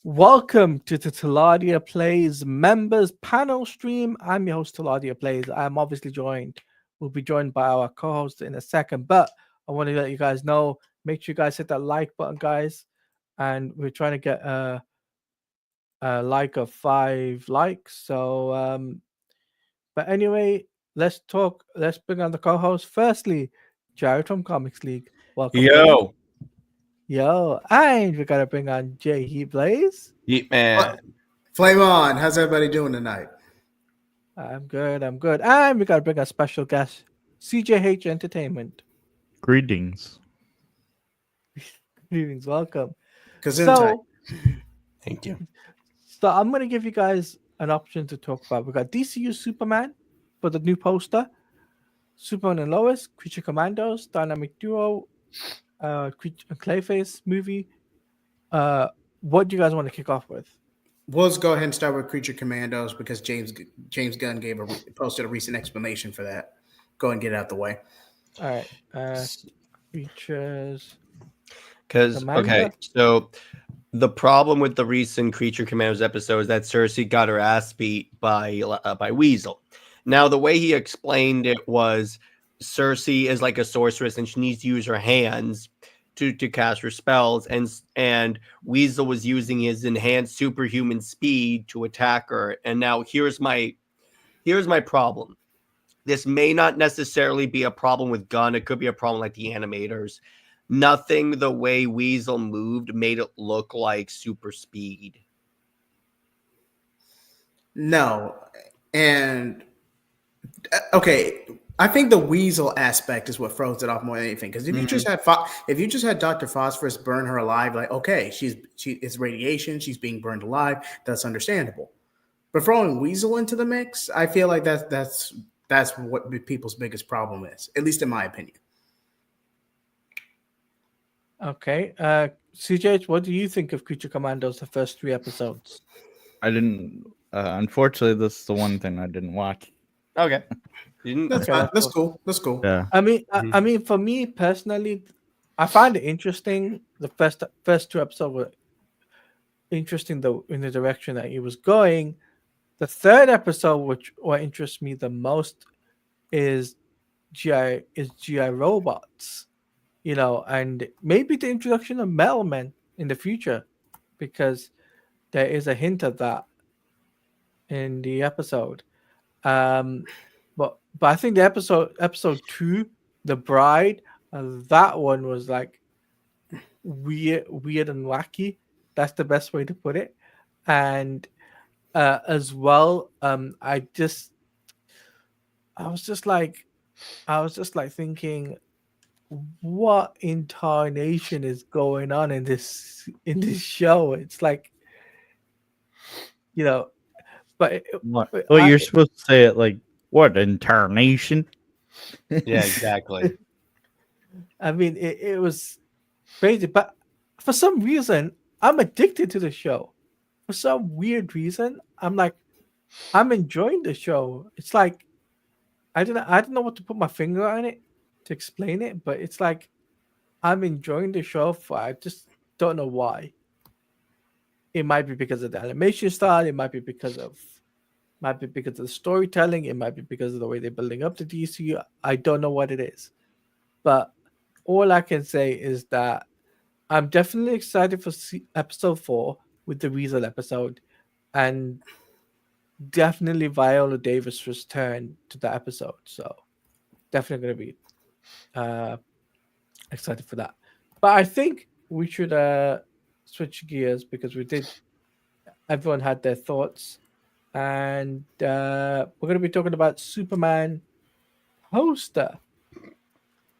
Welcome to the Teladia Plays members panel stream. I'm your host, Teladia Plays. I'm obviously joined. We'll be joined by our co-host in a second, but I want to let you guys know. Make sure you guys hit that like button, guys. And we're trying to get a like of 5 likes. So, but anyway, let's talk. Let's bring on the co-host. Firstly, Jared from Comics League. Welcome. Yo. Yo, and we gotta bring on 𝐂𝐓𝐇. Yeet man. Flame on. How's everybody doing tonight? I'm good. And we gotta bring a special guest, 𝐂𝐓𝐇 Entertainment. Greetings. Greetings, welcome. So, Thank you. So I'm gonna give you guys an option to talk about. We got DCU Superman for the new poster, Superman and Lois, Creature Commandos, Dynamic Duo, Clayface movie. What do you guys want to kick off with? We'll go ahead and start with Creature Commandos because James Gunn posted a recent explanation for that. Go and get it out the way. All right, Creatures. Because so the problem with the recent Creature Commandos episode is that 𝐬𝐓 got her ass beat by Weasel. Now the way he explained it was 𝐬𝐓 is like a sorceress and she needs to use her hands to cast her spells, and Weasel was using his enhanced superhuman speed to attack her. And now here's my problem. This may not necessarily be a problem with Gunn. It could be a problem like the animators. Nothing the way Weasel moved made it look like super speed. No. And okay, I think the Weasel aspect is what throws it off more than anything. Because if you just had Dr. Phosphorus burn her alive, like, okay, it's radiation, she's being burned alive, that's understandable. But throwing Weasel into the mix, I feel like that's what people's biggest problem is, at least in my opinion. Okay, 𝐂𝐓, what do you think of Creature Commandos, the first 3 episodes? I didn't. Unfortunately, this is the one thing I didn't watch. Okay. That's fine. That's cool. That's cool. Yeah. I mean, for me personally, I find it interesting. The first 2 episodes were interesting in the direction that he was going. The 3rd episode, what interests me the most, is GI robots, and maybe the introduction of Metal Men in the future, because there is a hint of that in the episode. But I think the episode 2, The Bride, that one was like weird and wacky. That's the best way to put it. And as well, I was just like thinking, what intonation is going on in this show? It's like, but you're supposed to say it like, what intonation? Yeah, exactly. I mean, it was crazy, but for some reason, I'm addicted to the show. For some weird reason, I'm enjoying the show. It's like, I don't know what to put my finger on it to explain it, but it's like I'm enjoying the show. I just don't know why. It might be because of the animation style. It might be because of the storytelling. It might be because of the way they're building up the DCU. I don't know what it is, but all I can say is that I'm definitely excited for episode 4 with the Weasel episode, and definitely Viola Davis' return to the episode. So definitely going to be excited for that. But I think we should switch gears because everyone had their thoughts, and we're going to be talking about Superman poster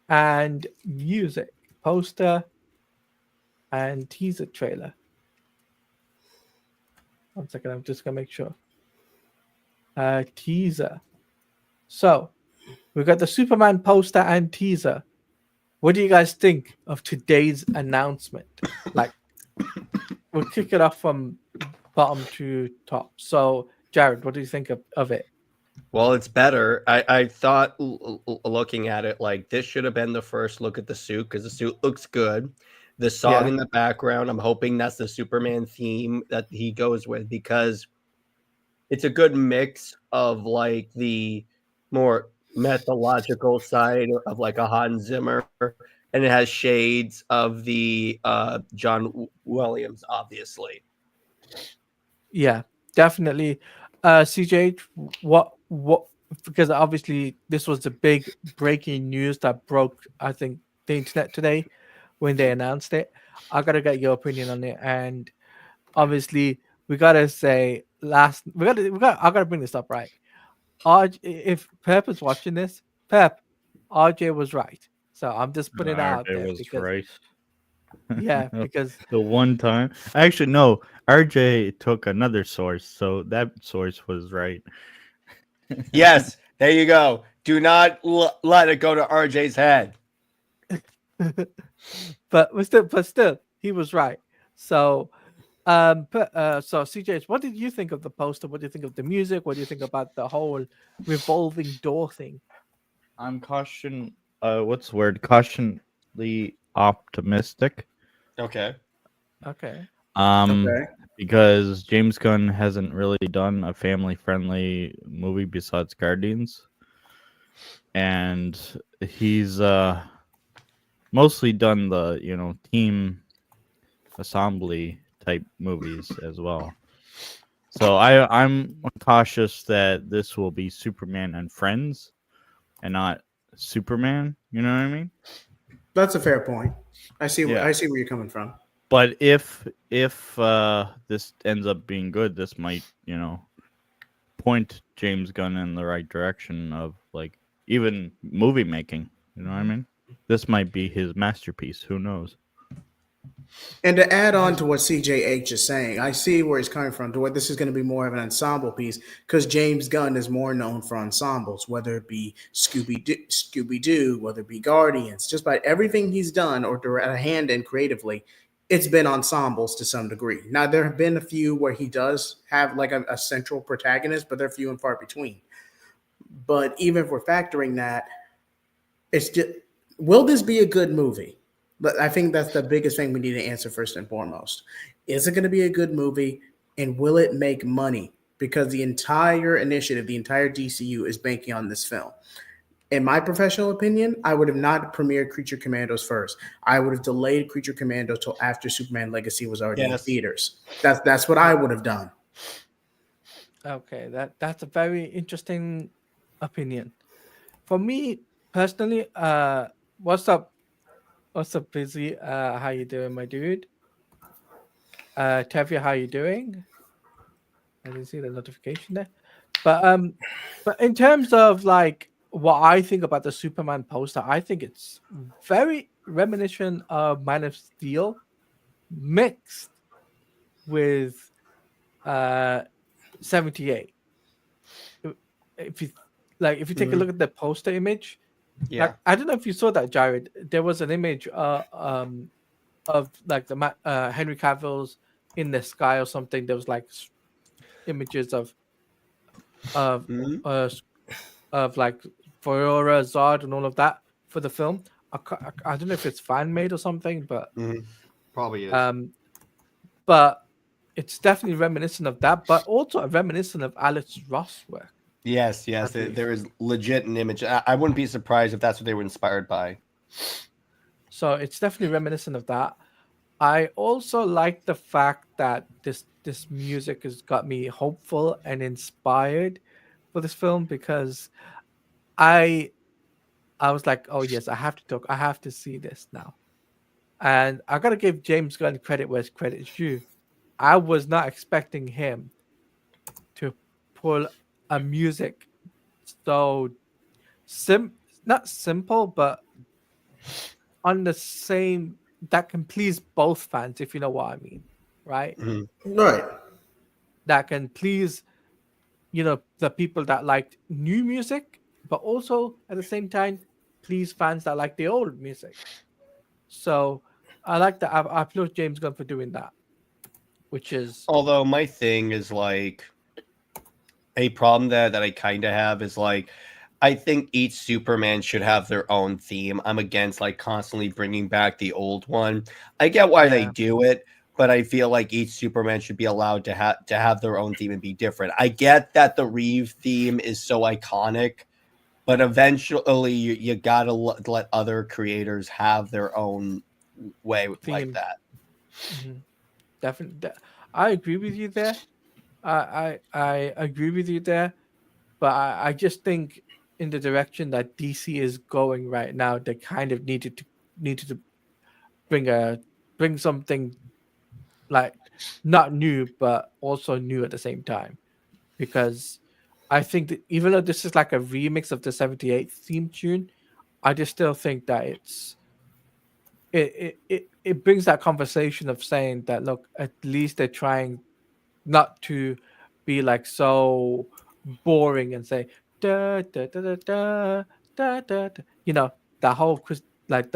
and music. Poster and teaser trailer. 1 second, I'm just going to make sure. Teaser. So, we've got the Superman poster and teaser. What do you guys think of today's announcement? Like, we'll kick it off from bottom to top. So, Jared, what do you think of it? Well, it's better. I thought looking at it, like, this should have been the first look at the suit because the suit looks good. The song in the background, I'm hoping that's the Superman theme that he goes with, because it's a good mix of like the more mythological side of like a Hans Zimmer, and it has shades of the John Williams, obviously. Yeah, definitely. CJ, what? Because obviously this was the big breaking news that broke, I think, the internet today when they announced it. I gotta get your opinion on it, and obviously we gotta say I gotta bring this up, right. If Pep is watching this, Pep, RJ was right. So I'm just putting it out RJ there was because right. yeah, because The one time, actually, no, RJ took another source, so that source was right. Yes, there you go. Do not let it go to RJ's head. but still, he was right. So so CJ, what did you think of the poster? What do you think of the music? What do you think about the whole revolving door thing? I'm what's the word? Cautiously optimistic. Okay. Okay. Okay. Because James Gunn hasn't really done a family-friendly movie besides Guardians, and he's mostly done the team assembly type movies as well. So I'm cautious that this will be Superman and Friends and not Superman. You know what I mean? That's a fair point. I see. Yeah. I see where you're coming from. But if this ends up being good, this might point James Gunn in the right direction of like even movie making. You know what I mean? This might be his masterpiece. Who knows? And to add on to what CJH is saying, I see where he's coming from. To where this is going to be more of an ensemble piece, because James Gunn is more known for ensembles, whether it be Scooby Doo, whether it be Guardians, just about everything he's done or at a hand in creatively, it's been ensembles to some degree. Now there have been a few where he does have like a central protagonist, but they're few and far between. But even if we're factoring that, it's just, will this be a good movie? But I think that's the biggest thing we need to answer first and foremost. Is it going to be a good movie, and will it make money? Because the entire initiative, the entire DCU is banking on this film. In my professional opinion, I would have not premiered Creature Commandos first. I would have delayed Creature Commandos till after Superman Legacy was already in theaters. That's what I would have done. Okay, that's a very interesting opinion. For me personally, what's up? What's up, Busy? How you doing, my dude? Tevia, how you doing? I didn't see the notification there. But in terms of like what I think about the Superman poster, I think it's very reminiscent of Man of Steel mixed with 78. If you take a look at the poster image, like, I don't know if you saw that, Jared. There was an image of like the Henry Cavill's in the sky or something. There was like images of like Viola, Zod, and all of that for the film. I don't know if it's fan made or something, but probably is. But it's definitely reminiscent of that, but also reminiscent of Alex Ross' work. Yes. There is legit an image. I wouldn't be surprised if that's what they were inspired by. So it's definitely reminiscent of that. I also like the fact that this music has got me hopeful and inspired for this film, because I was like, oh yes, I have to see this now. And I gotta give James Gunn credit where credit is due. I was not expecting him to pull a music so not simple, but on the same, that can please both fans, if you know what I mean, right? Right. That can please, the people that liked new music, but also at the same time please fans that like the old music. So I like that. I applaud James Gunn for doing that, which is, although my thing is like a problem that I kind of have is like, I think each Superman should have their own theme. I'm against like constantly bringing back the old one. I get why they do it, but I feel like each Superman should be allowed to have their own theme and be different. I get that the Reeve theme is so iconic, but eventually you gotta let other creators have their own way theme. Like that. Mm-hmm. Definitely, I agree with you there. I agree with you there, but I just think in the direction that DC is going right now, they kind of needed to bring something like not new but also new at the same time, because I think that even though this is like a remix of the 78 theme tune, I just still think that it brings that conversation of saying that, look, at least they're trying not to be like so boring and say da da da da da da da, da. You know, that whole like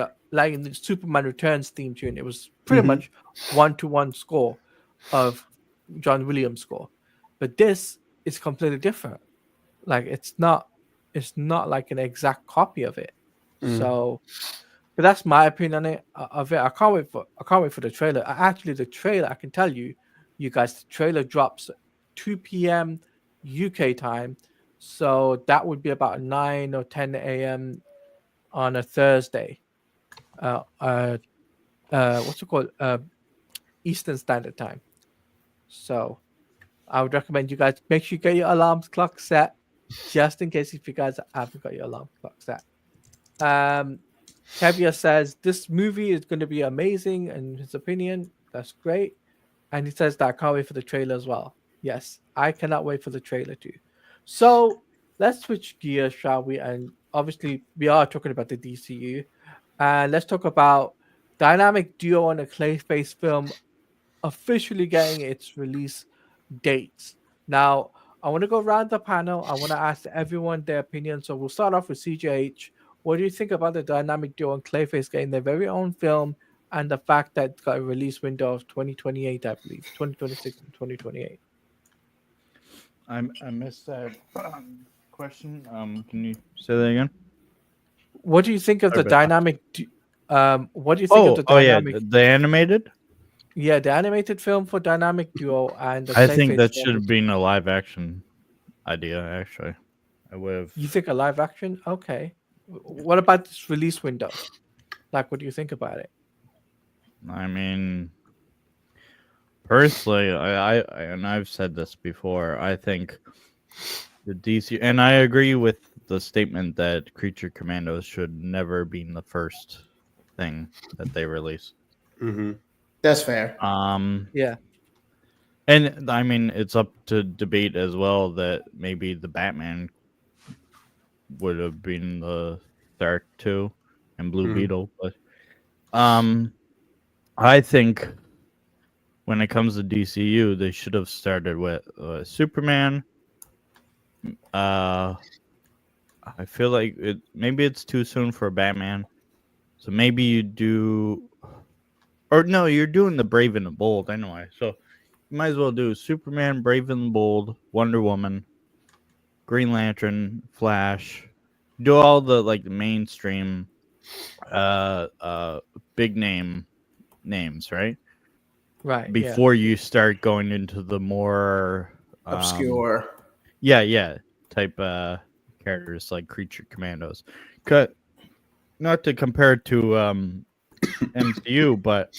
in the Superman Returns theme tune, it was pretty much 1-to-1 score of John Williams' score, but this is completely different. Like it's not like an exact copy of it. So, but that's my opinion on it. Of it, I can't wait for the trailer. Actually, the trailer, I can tell you guys, the trailer drops 2 p.m. UK time, so that would be about 9 or 10 a.m. on a Thursday. What's it called? Eastern Standard Time. So I would recommend you guys make sure you get your alarm clock set, just in case if you guys haven't got your alarm clock set. 𝐂𝐓 says this movie is going to be amazing, in his opinion. That's great. And he says that I can't wait for the trailer as well. Yes, I cannot wait for the trailer too. So let's switch gears, shall we? And obviously, we are talking about the DCU. And let's talk about Dynamic Duo on a Clayface film officially getting its release dates. Now, I want to go around the panel. I want to ask everyone their opinion. So we'll start off with CJH. What do you think about the Dynamic Duo and Clayface getting their very own film, and the fact that it's got a release window of 2028, I believe, 2026 and 2028? I missed that question. Can you say that again? What do you think of the Dynamic? What do you think of the Dynamic? Oh yeah, the animated. Yeah, the animated film for Dynamic Duo and the I think Clayface that film. should have been a live action idea. Actually, I would have. You think a live action? Okay. What about this release window? Like, what do you think about it? I mean, personally, I and I've said this before. I think the DC, and I agree with the statement that Creature Commandos should never be the first thing that they release. That's fair. Yeah. And I mean, it's up to debate as well that maybe the Batman would have been the start too, and Blue Beetle. But I think when it comes to DCU, they should have started with Superman. I feel like maybe it's too soon for Batman, so maybe you do, or no, you're doing the Brave and the Bold anyway. So you might as well do Superman, Brave and the Bold, Wonder Woman, Green Lantern, Flash. Do all the like the mainstream big names, right? Right. Before you start going into the more obscure. Type characters like Creature Commandos. Not to compare it to MCU, but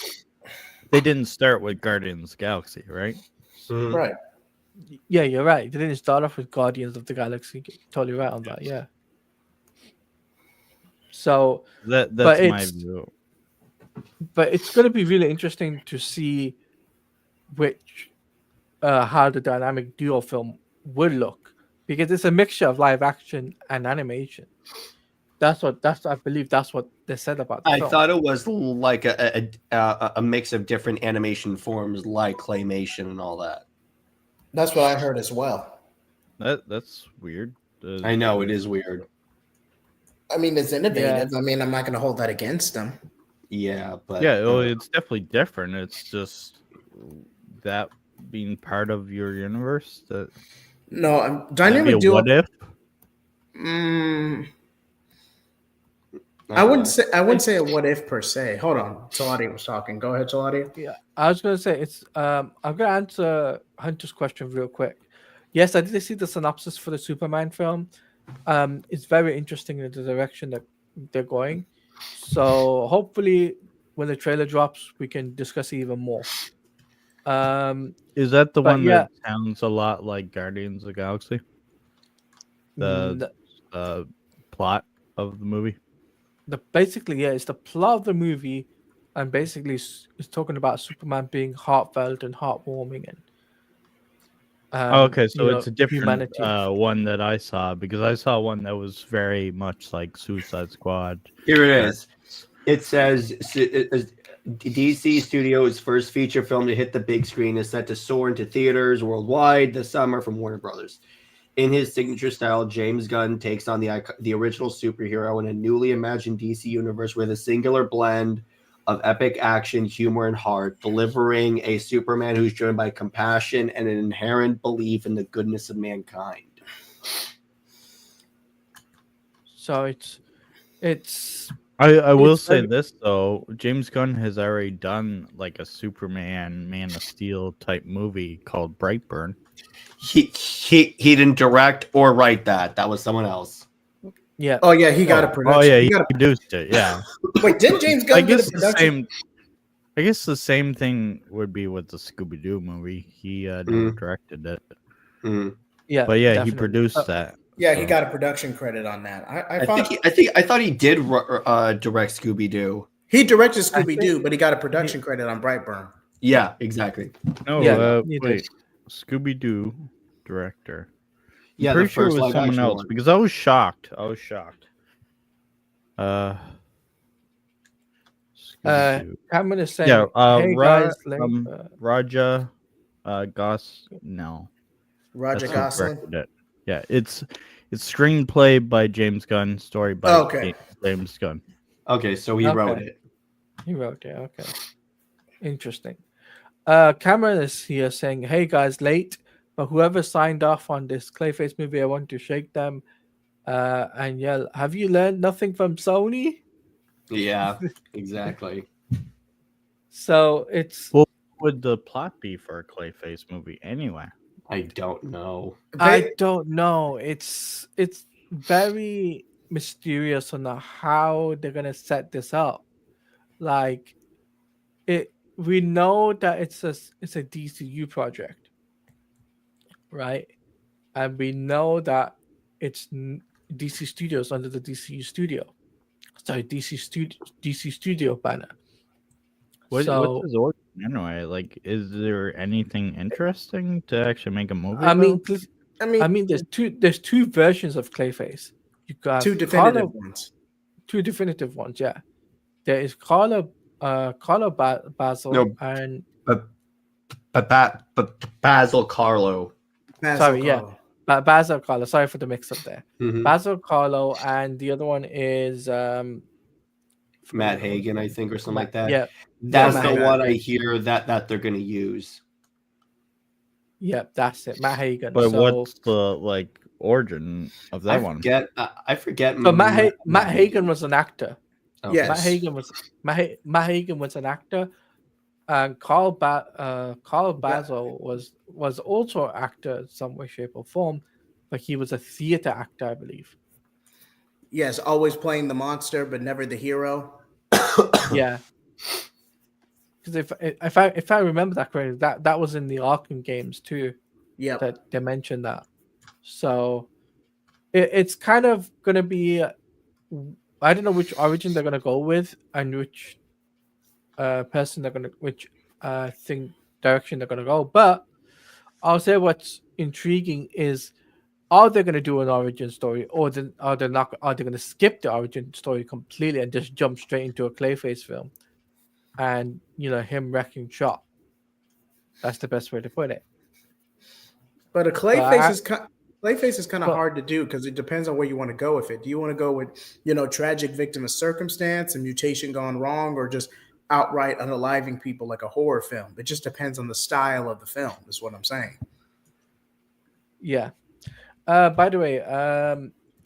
they didn't start with Guardians of the Galaxy, right? Right. Yeah, you're right. They didn't start off with Guardians of the Galaxy. Totally right on that. Yeah. So that's my view. But it's going to be really interesting to see how the Dynamic Duo film would look, because it's a mixture of live action and animation. I believe that's what they said about the film. I thought it was like a mix of different animation forms, like claymation and all that. That's what I heard as well. That's weird. I know it is weird. I mean, it's innovative. Yeah. I mean, I'm not going to hold that against them. Yeah, but it's definitely different. It's just that being part of your universe. That Dynamic Duo. What if? I wouldn't say a what if per se. Hold on, Teladia was talking. Go ahead, Teladia. Yeah, I was gonna say it's. I'm gonna answer Hunter's question real quick. Yes, I did see the synopsis for the Superman film. It's very interesting in the direction that they're going. So hopefully, when the trailer drops, we can discuss it even more. Is that the one yeah. that sounds a lot like Guardians of the Galaxy? The plot of the movie? Basically, yeah, it's the plot of the movie, and basically it's talking about Superman being heartfelt and heartwarming and okay, so it's a different humanity. one that I saw, because I saw one that was very much like Suicide Squad. Here it is. It says DC Studios' first feature film to hit the big screen is set to soar into theaters worldwide this summer from Warner Brothers. In his signature style, James Gunn takes on the original superhero in a newly imagined DC universe with a singular blend of epic action, humor, and heart, delivering a Superman who's driven by compassion and an inherent belief in the goodness of mankind. So I will say this though, James Gunn has already done like a Superman, Man of Steel type movie called Brightburn. He didn't direct or write that. That was someone else. Yeah. Oh yeah, he got a production. Oh yeah, he produced it. Yeah. Wait, didn't James Gunn get a production? I guess the same thing would be with the Scooby-Doo movie. He never directed it. Yeah, but yeah, definitely. He produced that. Yeah, he got a production credit on that. I thought he did direct Scooby-Doo. He directed Scooby-Doo, but he got a production credit on Brightburn. Yeah, exactly. No, wait, Scooby-Doo director. Yeah, pretty sure it was someone else because I was shocked. I'm gonna say, hey guys, Raja Gosling. Raja Gosling. Yeah, it's screenplay by James Gunn, story by James Gunn. Okay, so he wrote it. He wrote it. Okay, interesting. Cameron is here saying, "Hey guys, late, but whoever signed off on this Clayface movie, I want to shake them and yell, have you learned nothing from Sony?" Yeah, exactly. So it's what would the plot be for a Clayface movie anyway? I don't know. It's very mysterious on how they're gonna set this up. Like we know that it's a DCU project, right? And we know that it's DC Studios under the DCU studio. Sorry, DC Studio banner. What's his origin anyway? Like, is there anything interesting to actually make a movie? I mean, there's two versions of Clayface. You got two definitive ones. Two definitive ones, yeah. There is Carlo Basil and Basil Carlo. Basil Carlo. Sorry for the mix up there. Basil Carlo, and the other one is Matt Hagen, I think, or something like that. Yeah, that's the one I hear that they're going to use. Yep, that's it, Matt Hagen. But what's the origin of that one? I forget. So Matt Hagen was an actor. Oh. Yes, Matt Hagen was an actor, and Carl Basil was also an actor in some way, shape, or form, but he was a theater actor, I believe. Yes, always playing the monster, but never the hero. Yeah, because if I remember that correctly, that was in the Arkham games too. Yeah, that they mentioned that. So it's kind of gonna be. I don't know which origin they're gonna go with and which person they're gonna direction they're gonna go. But I'll say what's intriguing is, are they gonna do an origin story, or are they not? Are they gonna skip the origin story completely and just jump straight into a Clayface film, and him wrecking shop? That's the best way to put it. But a Clayface is kind of hard to do because it depends on where you want to go with it. Do you want to go with, tragic victim of circumstance and mutation gone wrong, or just outright unaliving people like a horror film? It just depends on the style of the film, is what I'm saying. Yeah. By the way,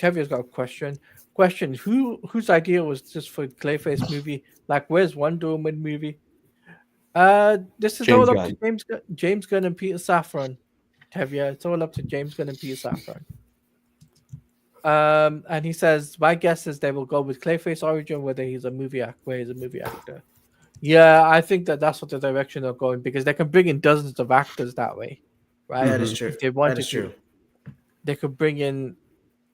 Tevia's got a question. Question: whose idea was this for Clayface movie? Like, where's Wonder Woman movie? This is James all up Gunn. to James Gunn and Peter Safran. Tevia, it's all up to James Gunn and Peter Safran. And he says, my guess is they will go with Clayface origin, whether he's a movie actor. Yeah, I think that's what the direction they're going, because they can bring in dozens of actors that way, right? That is true. If they wanted That is true. they could bring in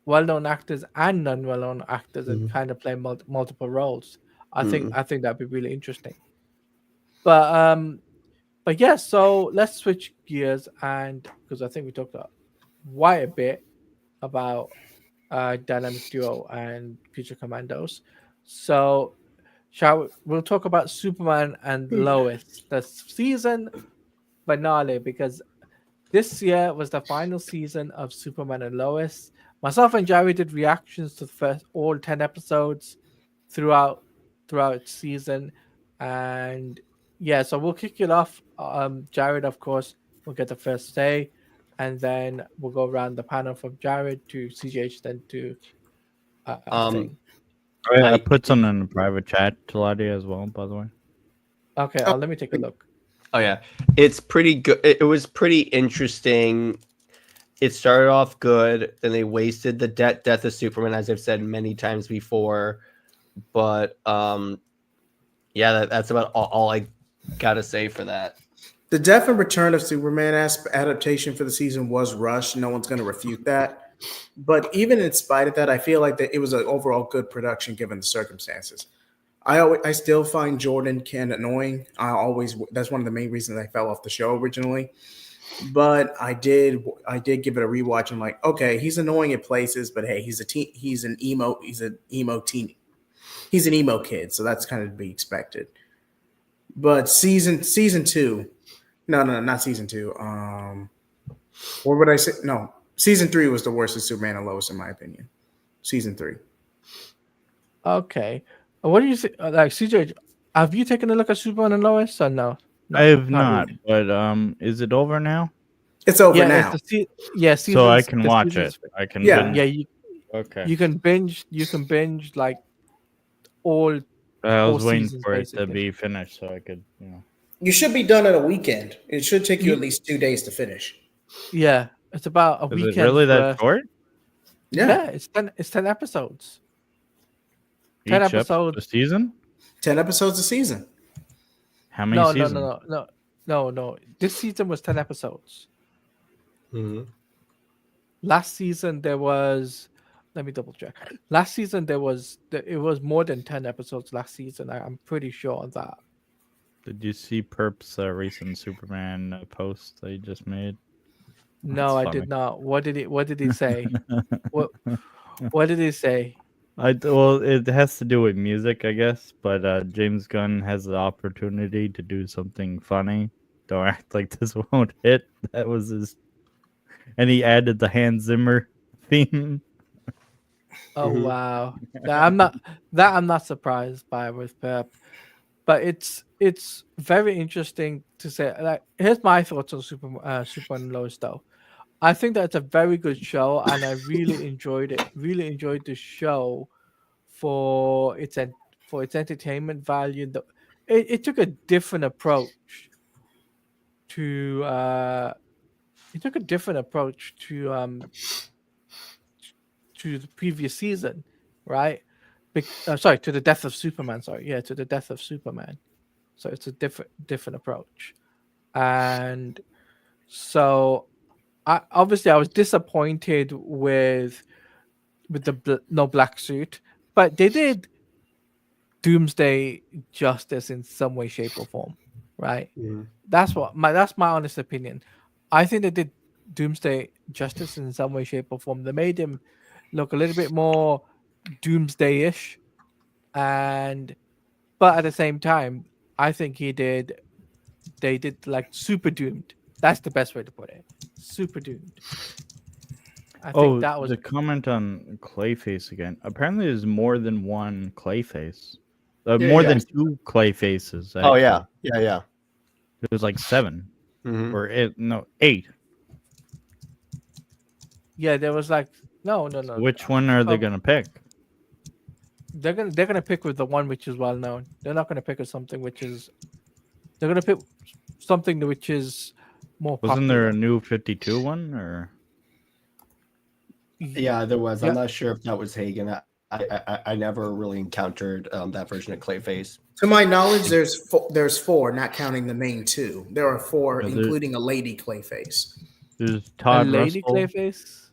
well-known actors and non-well-known actors and kind of play multiple roles. I think that'd be really interesting. But yeah, so let's switch gears, and because I think we talked quite a bit about Dynamic Duo and Future Commandos. So we'll talk about Superman and Lois, the season finale, because this year was the final season of Superman and Lois. Myself and Jerry did reactions to the first all 10 episodes throughout its season. And yeah, so we'll kick it off. Jared, of course, will get the first say, and then we'll go around the panel from Jared to CJH, then to thing. I put something in the private chat to Ladia as well, by the way. Okay, let me take a look. Oh yeah, it's pretty good. It was pretty interesting. It started off good, then they wasted the death of Superman, as I've said many times before. But yeah, that's about all I gotta say for that. The death and return of Superman adaptation for the season was rushed. No one's going to refute that. But even in spite of that, I feel like that it was an overall good production given the circumstances. I still find Jordan Ken annoying. That's one of the main reasons I fell off the show originally. But I did give it a rewatch. I'm like, okay, he's annoying at places, but hey, he's an emo teen. He's an emo kid, so that's kind of to be expected. But season 2, no, not season 2. What would I say? No, season 3 was the worst of Superman and Lois, in my opinion. Season 3. Okay, what do you think? Like, CJ, have you taken a look at Superman and Lois or no? I have not, but is it over now? It's over now. So I can watch it. I can. Okay. You can binge like all. I was waiting for it to be finished so I could, You should be done in a weekend. It should take you at least 2 days to finish. Yeah, it's about a weekend. Is it really that short? Yeah, it's 10 episodes. 10 episodes a season? 10 episodes a season. How many seasons? No. This season was 10 episodes. Mm-hmm. Last season there was. Let me double check. Last season it was more than 10 episodes. Last season, I'm pretty sure on that. Did you see Perp's recent Superman post that he just made? No, I did not. What did he say? what did he say? Well, it has to do with music, I guess. But James Gunn has the opportunity to do something funny. Don't act like this won't hit. That was his, and he added the Hans Zimmer theme. Oh wow! I'm not surprised by with Pep, but it's very interesting to say. Like, here's my thoughts on Superman and Lois, though. I think that it's a very good show, and I really enjoyed it. Really enjoyed the show for its entertainment value. It took a different approach to the previous season, right? Sorry, to the death of Superman. Sorry, yeah, to the death of Superman. So it's a different approach, and so I was disappointed with the no black suit, but they did Doomsday justice in some way, shape, or form, right? Mm-hmm. That's my honest opinion. I think they did Doomsday justice in some way, shape, or form. They made him look a little bit more Doomsday-ish, but at the same time, I think they did like super doomed. That's the best way to put it. Super doomed. I think that was the comment on Clayface again. Apparently, there's more than one Clayface. More than 2 Clayfaces. Oh yeah. It was like 7 or 8. Yeah, there was like No. Which one are they gonna pick? They're gonna pick with the one which is well known. They're not gonna pick with something which is. They're gonna pick something which is more popular. Wasn't there a new 52 one or? Yeah, there was. Yeah. I'm not sure if that was Hagen. I never really encountered that version of Clayface. To my knowledge, there's four, not counting the main two. There are four, including a lady Clayface. There's Todd lady Russell. Clayface.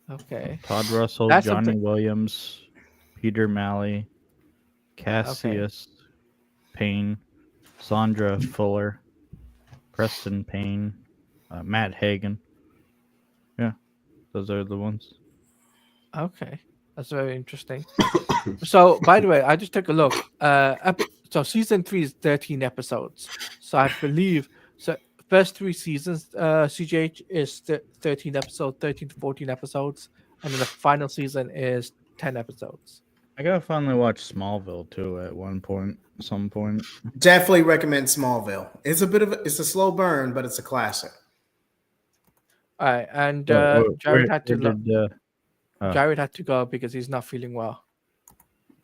Okay. Todd Russell, That's Johnny something- Williams, Peter Malley, Cassius Payne, Sandra Fuller, Preston Payne, Matt Hagen. Yeah, those are the ones. Okay, that's very interesting. So, by the way, I just took a look. So season 3 is 13 episodes. So I believe first 3 seasons, CGH is 13 episodes, 13 to 14 episodes, and then the final season is 10 episodes. I gotta finally watch Smallville too at some point. Definitely recommend Smallville. It's a slow burn, but it's a classic. All right, and Jared Jared had to go because he's not feeling well.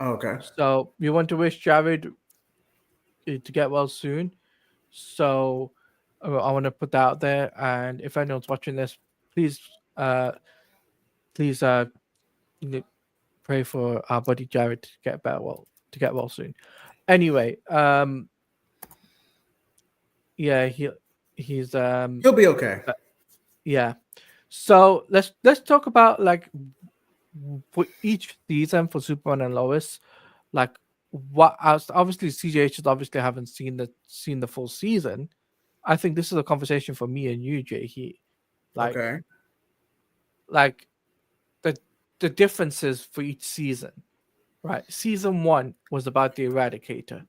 Okay. So we want to wish Jared to get well soon. So I want to put that out there, and if anyone's watching this, please pray for our buddy Jared to get well soon. Anyway, yeah, he's He'll be okay. Yeah. So let's talk about like for each season for Superman and Lois, like what obviously CJH obviously haven't seen the full season. I think this is a conversation for me and you, Jay. Okay. Like the differences for each season, right? Season 1 was about the Eradicator.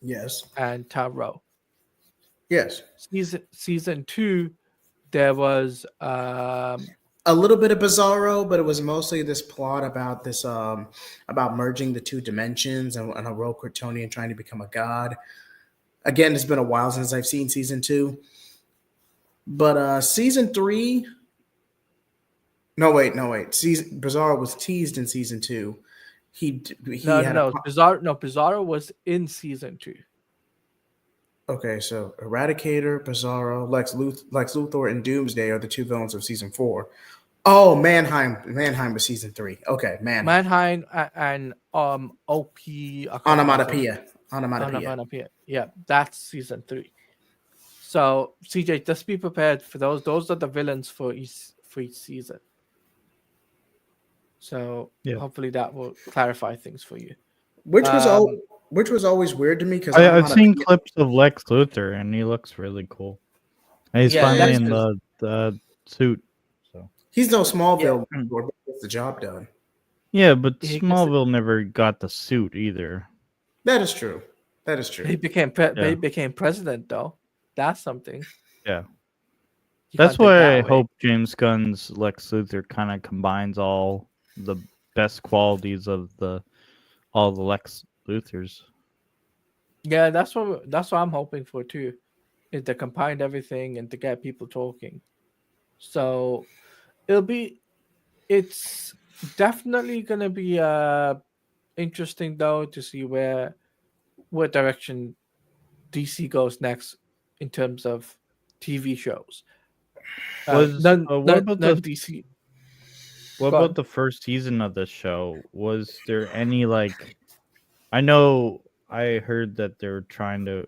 Yes. And Taro. Yes. Season 2, there was a little bit of Bizarro, but it was mostly this plot about this about merging the two dimensions and a rogue Kryptonian trying to become a god. Again, it's been a while since I've seen season 2. But season 3. No wait. Bizarro was teased in season 2. Bizarro was in season 2. Okay, so Eradicator, Bizarro, Lex Luthor, and Doomsday are the two villains of season 4. Oh, Mannheim was season 3. Okay, Mannheim and OP Onomatopoeia. Yeah, that's season 3. So CJ, just be prepared for those. Those are the villains for each season. So hopefully that will clarify things for you. Which was always weird to me because I've seen clips of Lex Luthor and he looks really cool. And he's finally in the suit. So he's no Smallville, but gets the job done. Yeah, but Smallville never got the suit either. That is true. He became president though. That's something. Yeah. That's why I hope James Gunn's Lex Luthor kind of combines all the best qualities of all the Lex Luthors. Yeah, that's what I'm hoping for too, is to combine everything and to get people talking. So it's definitely gonna be interesting though to see what direction DC goes next in terms of TV shows. What about the DC? What about the first season of the show? Was there any I know I heard that they were trying to.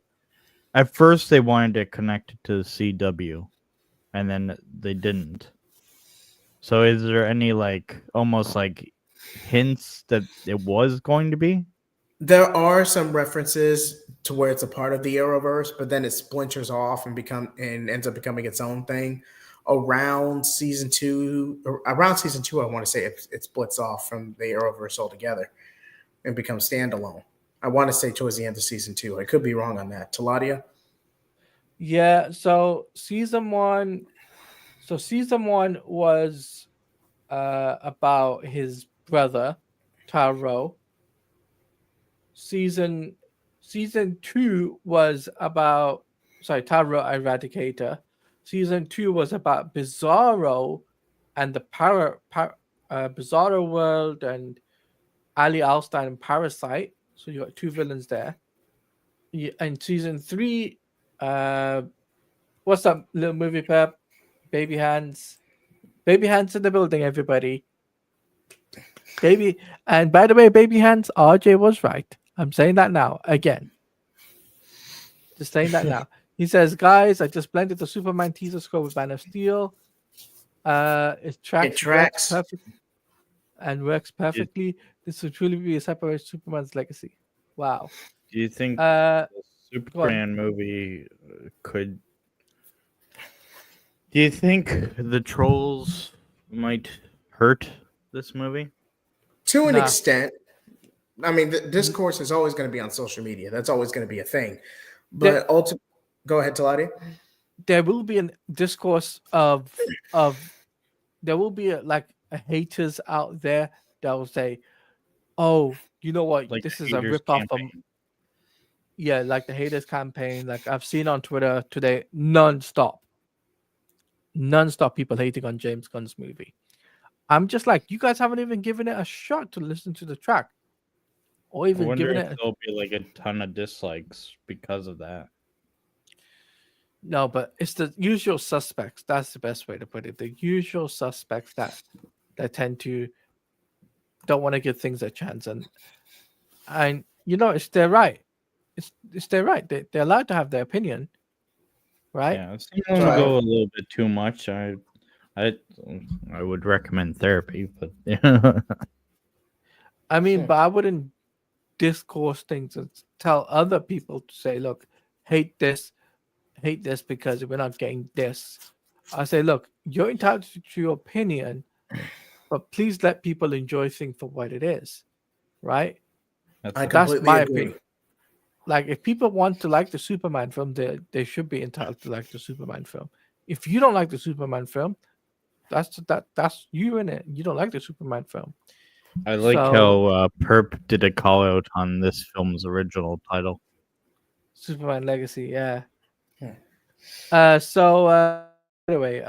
At first, they wanted to connect it to the CW, and then they didn't. So, is there any almost hints that it was going to be? There are some references to where it's a part of the Arrowverse, but then it splinters off and ends up becoming its own thing. Around season 2, I want to say it splits off from the Arrowverse altogether and becomes standalone. I want to say towards the end of season 2. I could be wrong on that. Teladia? Yeah, so season 1 was about his brother, Taro. Season 2 was about Taro Eradicator. Season 2 was about Bizarro and the Bizarro World and Ali Alstein and Parasite. So you got 2 villains there. In season 3, what's up, little movie pep? Baby hands. Baby hands in the building, everybody. Baby, and by the way, baby hands, RJ was right. I'm saying that now again. Just saying that now. He says, guys, I just blended the Superman teaser score with Man of Steel. It tracks perfectly and works perfectly. This will truly be a separate Superman's legacy. Wow. Do you think the Superman movie could? Do you think the trolls might hurt this movie? To an extent. I mean, the discourse is always going to be on social media. That's always going to be a thing. But ultimately, go ahead, Teladia. There will be a discourse of there will be haters out there that will say, "Oh, you know what? Like this is a ripoff from." Yeah, like the haters campaign. Like I've seen on Twitter today, non-stop people hating on James Gunn's movie. I'm just like, you guys haven't even given it a shot to listen to the track, or even given it. There'll be like a ton of dislikes because of that. No, but it's the usual suspects. That's the best way to put it. The usual suspects that tend to don't want to give things a chance, and it's their right. It's their right. They're allowed to have their opinion, right? Yeah, if someone would go a little bit too much, I would recommend therapy, but I mean, but I wouldn't discourse things and tell other people to say, look, hate this because we're not getting this. I say, look, you're entitled to your opinion, but please let people enjoy things for what it is, right? That's my opinion. Like, if people want to like the Superman film, they should be entitled to like the Superman film. If you don't like the Superman film, that's you in it. You don't like the Superman film. I like how Perp did a call out on this film's original title, Superman Legacy. Yeah. Yeah. Anyway,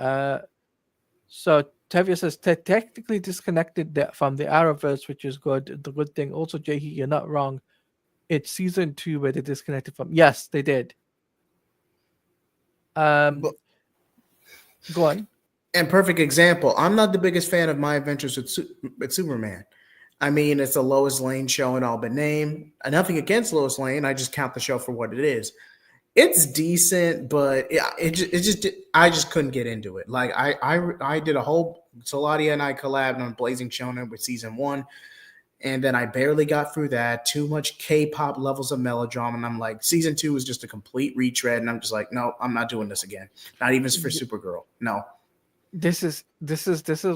so Tevia says technically disconnected from the Arrowverse, which is good. The good thing. Also, Jahi, you're not wrong. It's season 2 where they disconnected from. Yes, they did. Go on. And perfect example. I'm not the biggest fan of My Adventures with Superman. I mean, it's a Lois Lane show in all but name. Nothing against Lois Lane. I just count the show for what it is. It's decent, but I just couldn't get into it. Like I did a whole Teladia and I collabed on Blazing Shonen with season 1. And then I barely got through that. Too much K-pop levels of melodrama. And I'm like, season 2 is just a complete retread. And I'm just like, no, I'm not doing this again. Not even for Supergirl. No. This is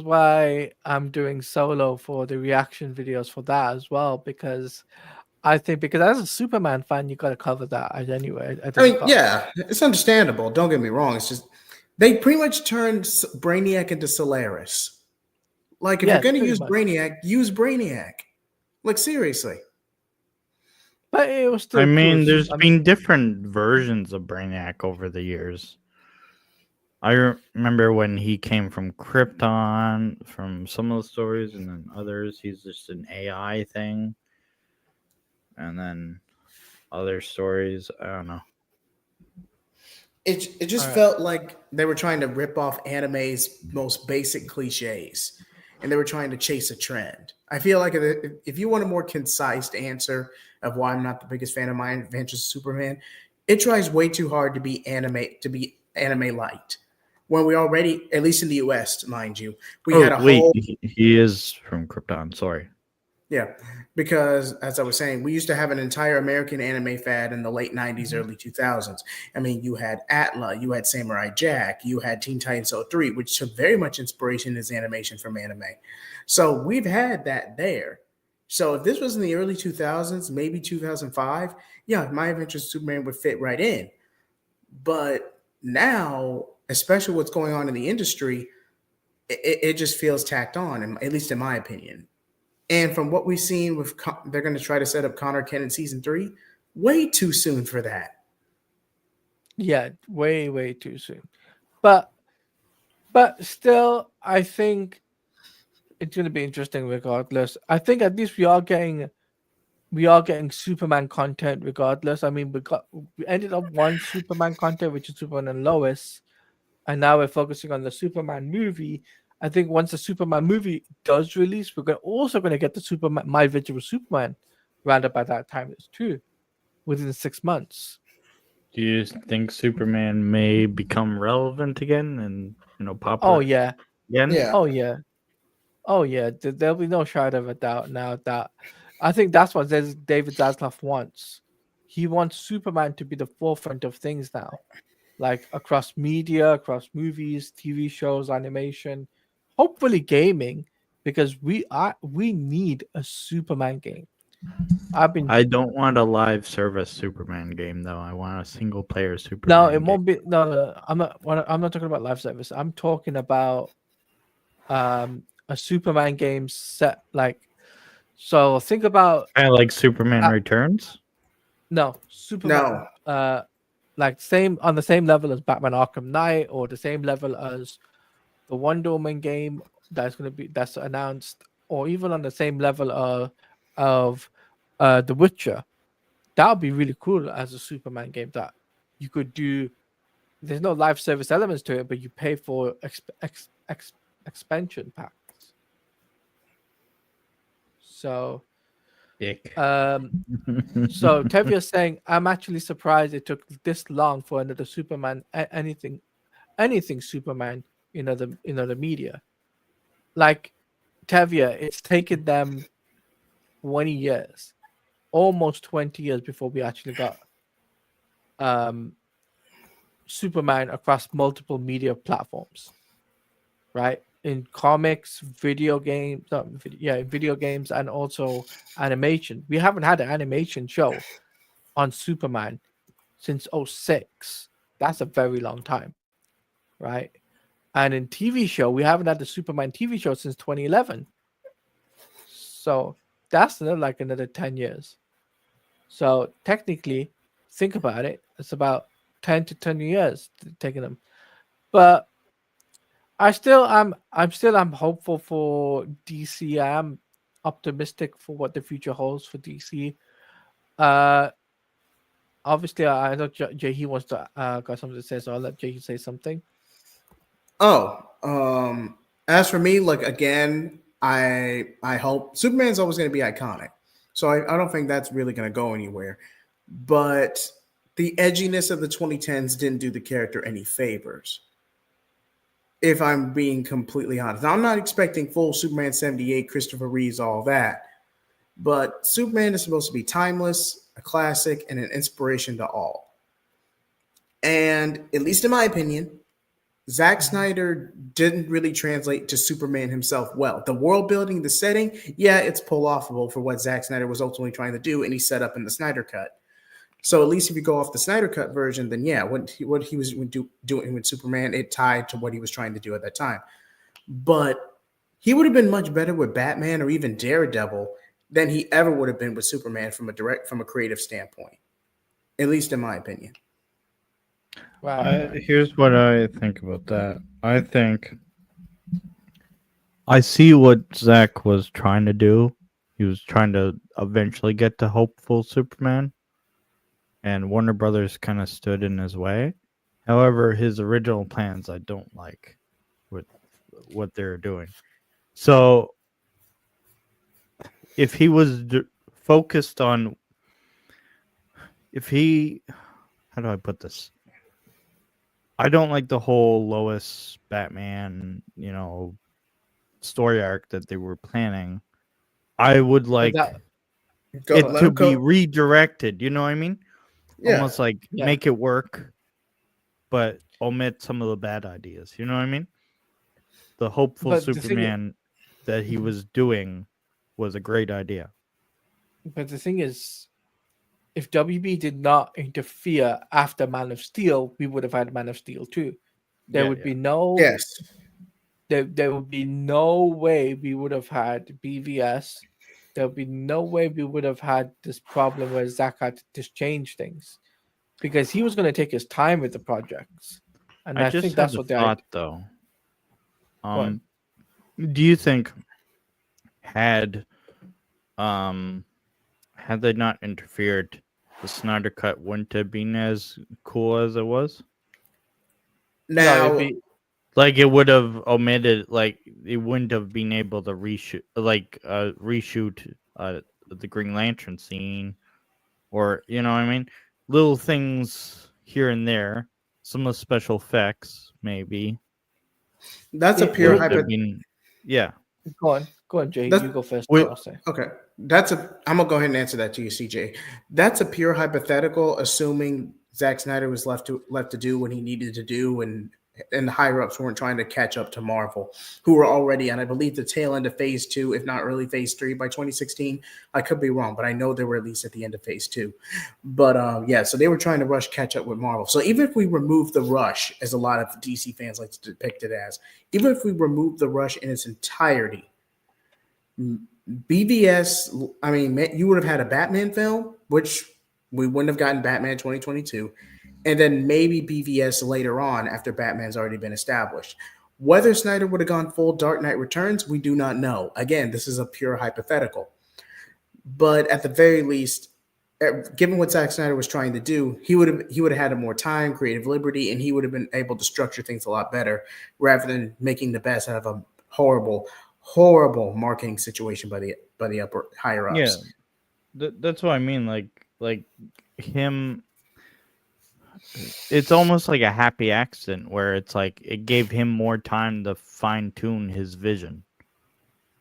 why I'm doing solo for the reaction videos for that as well, because I think as a Superman fan, you got to cover that anyway. I mean, yeah, it's understandable. Don't get me wrong. It's just they pretty much turned Brainiac into Solaris. Like, if you're going to use Brainiac, use Brainiac. Like, seriously. But it was still. I mean, there's been different versions of Brainiac over the years. I remember when he came from Krypton, from some of the stories, and then others, he's just an AI thing. And then other stories, I don't know. It just felt like they were trying to rip off anime's most basic cliches, and they were trying to chase a trend. I feel like if you want a more concise answer of why I'm not the biggest fan of My Adventures of Superman, it tries way too hard to be anime light. When we already, at least in the US, mind you, he is from Krypton. Sorry. Yeah, because as I was saying, we used to have an entire American anime fad in the late 90s, early 2000s. I mean, you had Atla, you had Samurai Jack, you had Teen Titans 03, which took very much inspiration as animation from anime. So we've had that there. So if this was in the early 2000s, maybe 2005, yeah, My Adventures of Superman would fit right in. But now, especially what's going on in the industry, it just feels tacked on, at least in my opinion. And from what we've seen, they're going to try to set up Connor Kent in season 3. Way too soon for that. Yeah, way too soon. But But still, I think it's going to be interesting regardless. I think at least we are getting Superman content regardless. I mean, we ended up one Superman content, which is Superman and Lois, and now we're focusing on the Superman movie. I think once the Superman movie does release, also going to get the Superman, My Adventure with Superman, round about that time too, within 6 months. Do you think Superman may become relevant again and popular? Oh yeah, again? Yeah. oh yeah, oh yeah. There'll be no shadow of a doubt now that I think that's what David Zaslav wants. He wants Superman to be the forefront of things now, like across media, across movies, TV shows, animation, hopefully gaming, because we need a Superman game. I don't want a live service Superman game though. I want a single player Superman. No, it won't be. No. I'm not talking about live service. I'm talking about a Superman game set like. So think about kind of like Superman Returns. No, Superman. No. Like on the same level as Batman Arkham Knight, or the same level as the Wonder Woman game that's announced, or even on the same level of The Witcher. That would be really cool as a Superman game that you could do. There's no live service elements to it, but you pay for expansion packs. So, Dick. So Tevia's saying, I'm actually surprised it took this long for another Superman, anything Superman in the media. Like Tevia, it's taken them 20 years, almost 20 years before we actually got Superman across multiple media platforms, right? In comics, video games, and also animation. We haven't had an animation show on Superman since 2006. That's a very long time, right? And in TV show, we haven't had the Superman TV show since 2011. So that's another 10 years. So technically, think about it. It's about 10 to 20 years taking them. But I'm hopeful for DC. I'm optimistic for what the future holds for DC. Obviously, I know Jay wants to got something to say, so I'll let Jay say something. As for me, like again, I hope Superman's always going to be iconic, so I don't think that's really going to go anywhere. But the edginess of the 2010s didn't do the character any favors. If I'm being completely honest, now, I'm not expecting full Superman 78, Christopher Reeves, all that. But Superman is supposed to be timeless, a classic, and an inspiration to all. And at least in my opinion, Zack Snyder didn't really translate to Superman himself well. The world building, the setting, yeah, it's pull-offable for what Zack Snyder was ultimately trying to do, and he set up in the Snyder Cut. So at least if you go off the Snyder Cut version, then yeah, what he was doing with Superman, it tied to what he was trying to do at that time. But he would have been much better with Batman or even Daredevil than he ever would have been with Superman from a creative standpoint, at least in my opinion. Wow. Here's what I think about that. I see what Zach was trying to do. He was trying to eventually get to hopeful Superman, and Warner Brothers kind of stood in his way. However, his original plans I don't like with what they're doing. So if he was focused on, how do I put this? I don't like the whole Lois Batman, story arc that they were planning. I would like it to be redirected. You know what I mean? Yeah. Almost like make it work, but omit some of the bad ideas. You know what I mean? The hopeful Superman that he was doing was a great idea. But the thing is, if WB did not interfere after Man of Steel, we would have had Man of Steel 2. There would be no there would be no way we would have had BVS. There would be no way we would have had this problem where Zach had to just change things, because he was going to take his time with the projects. And I think that's what thought, though. Do you think had had they not interfered, the Snyder Cut wouldn't have been as cool as it was? Now, it'd be Like it would have omitted, like it wouldn't have been able to reshoot, reshoot the Green Lantern scene, or you know what I mean, little things here and there, some of the special effects maybe. that's a It pure would Have hypo. been, yeah. Go on, Jay. That's You go first. Wait, I'll say. Okay, I'm gonna go ahead and answer that to you, CJ. That's a pure hypothetical, assuming Zack Snyder was left to do what he needed to do, and the higher ups weren't trying to catch up to Marvel, who were already on, I believe, the tail end of Phase 2, if not early Phase 3 by 2016. I could be wrong, but I know they were at least at the end of Phase 2. But yeah, so they were trying to catch up with Marvel. So even if we remove the rush, as a lot of DC fans like to depict it as, even if we remove the rush in its entirety, BVS, I mean, you would have had a Batman film, which we wouldn't have gotten Batman 2022, and then maybe BVS later on after Batman's already been established. Whether Snyder would have gone full Dark Knight Returns, we do not know. Again, this is a pure hypothetical. But at the very least, given what Zack Snyder was trying to do, he would have had more time, creative liberty, and he would have been able to structure things a lot better rather than making the best out of a horrible marketing situation by the higher ups. Yeah, that's what I mean. Like him, it's almost like a happy accident where it's like it gave him more time to fine tune his vision.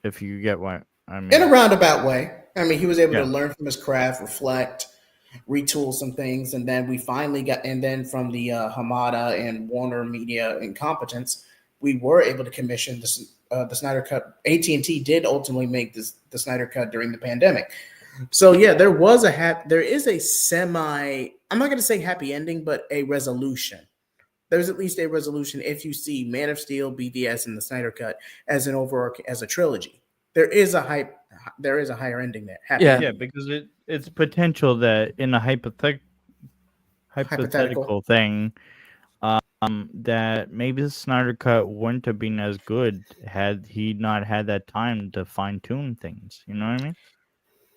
If you get what I mean. In a roundabout way. I mean, he was able Yeah. to learn from his craft, reflect, retool some things, and then we finally got. And then from the Hamada and Warner Media incompetence, we were able to commission the Snyder Cut. AT&T did ultimately make the Snyder Cut during the pandemic. So yeah, there is a semi. I'm not going to say happy ending, but a resolution. There's at least a resolution if you see Man of Steel, BVS, and the Snyder Cut as as a trilogy. There is a higher ending there. Yeah, because it's potential that in a hypothetical thing, that maybe the Snyder Cut wouldn't have been as good had he not had that time to fine tune things. You know what I mean?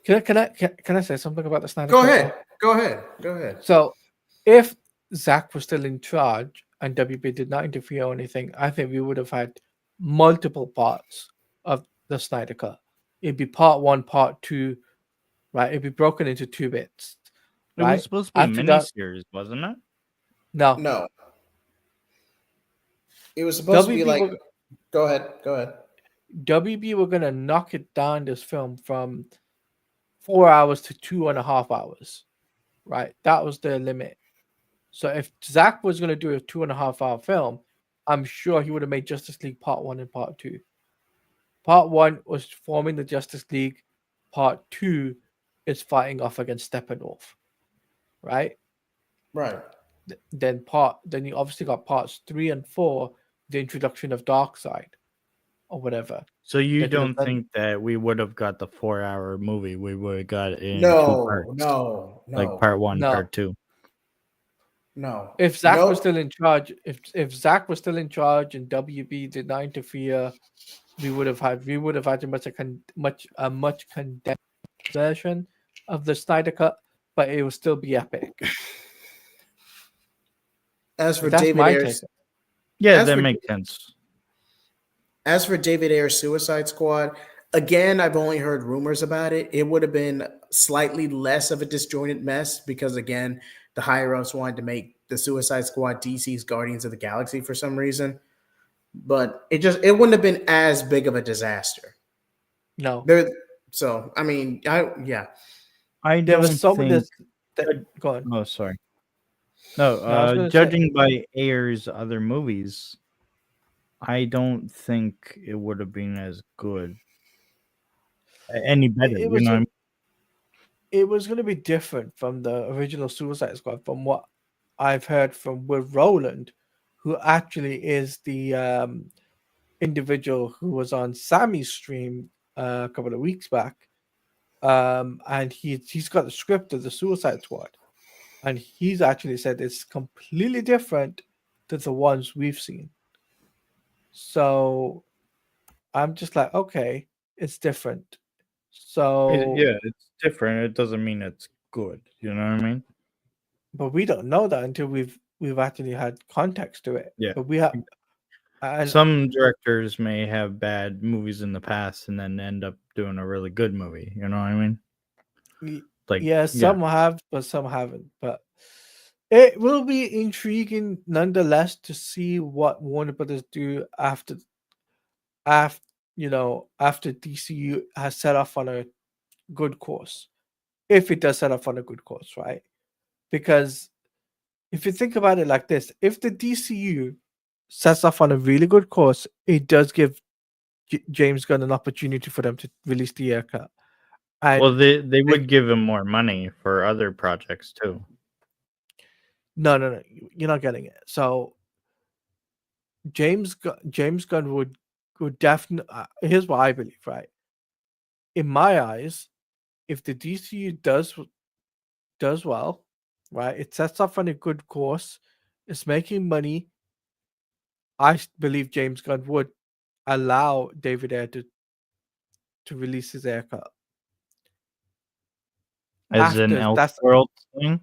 Can I say something about the Snyder Go Cut? ahead. Go ahead. So, if Zach was still in charge and WB did not interfere or anything, I think we would have had multiple parts of the Snyder Cut. It'd be part 1, part 2, right? It'd be broken into 2 bits. It right? was supposed to be After a that- miniseries, wasn't it? No. It was supposed to be WB like. were- Go ahead. WB were gonna knock it down, this film, from 4 hours to 2.5 hours. Right? That was their limit. So if Zach was gonna do a 2.5 hour film, I'm sure he would have made Justice League Part 1 and Part 2. Part 1 was forming the Justice League. Part 2 is fighting off against Steppenwolf. Right? Right. Then you obviously got parts 3 and 4, the introduction of Darkseid or whatever. So you They could have don't done- think that we would have got the 4-hour movie? We would have got it in 2 No, parts, no, like part 1, No. part 2. no. If Zach No. was still in charge, if Zach was still in charge and WB did not interfere, we would have had a much condensed version of the Snyder Cut, but it would still be epic. As for That's David my Ayer's, take. Yeah, As that for- makes sense. As for David Ayer's Suicide Squad, again, I've only heard rumors about it. It would have been slightly less of a disjointed mess because, again, the higher ups wanted to make the Suicide Squad DC's Guardians of the Galaxy for some reason. But it wouldn't have been as big of a disaster. No, So I mean, there don't was some think. of this. Go on. Oh, sorry. No, I was gonna say- judging by Ayer's other movies, I don't think it would have been as good, any better. It You was know, what I mean? It was going to be different from the original Suicide Squad, from what I've heard from Will Rowland, who actually is the individual who was on Sammy's stream a couple of weeks back. And he's got the script of the Suicide Squad, and he's actually said it's completely different to the ones we've seen. So I'm just like, okay, it's different. So Yeah, it's different. It doesn't mean it's good. You know what I mean? but we don't know that until we've actually had context to it. Yeah. But we have, and Some directors may have bad movies in the past and then end up doing a really good movie. You know what I mean? Like, yeah, some have, but some haven't. But it will be intriguing nonetheless to see what Warner Brothers do after after DCU has set off on a good course. If it does set off on a good course, right? Because if you think about it like this, if the DCU sets off on a really good course, it does give James Gunn an opportunity for them to release the haircut. And well, they would give him more money for other projects too. no, you're not getting it. So James Gunn would definitely. Here's what I believe, right? In my eyes, if the DCU does well, right, it sets off on a good course, it's making money. I believe James Gunn would allow David Ayer to release his haircut. As an Elseworld thing?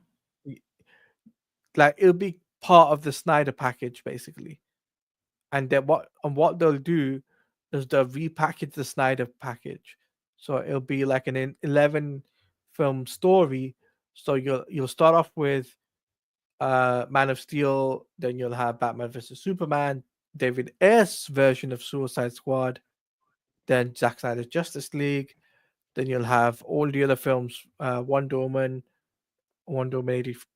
Like it'll be part of the Snyder package, basically. And then what they'll do is they'll repackage the Snyder package. So it'll be like an 11 film story. So you'll start off with Man of Steel, then you'll have Batman vs Superman, David Ayer's version of Suicide Squad, then Zack Snyder's Justice League, then you'll have all the other films, Wonder Woman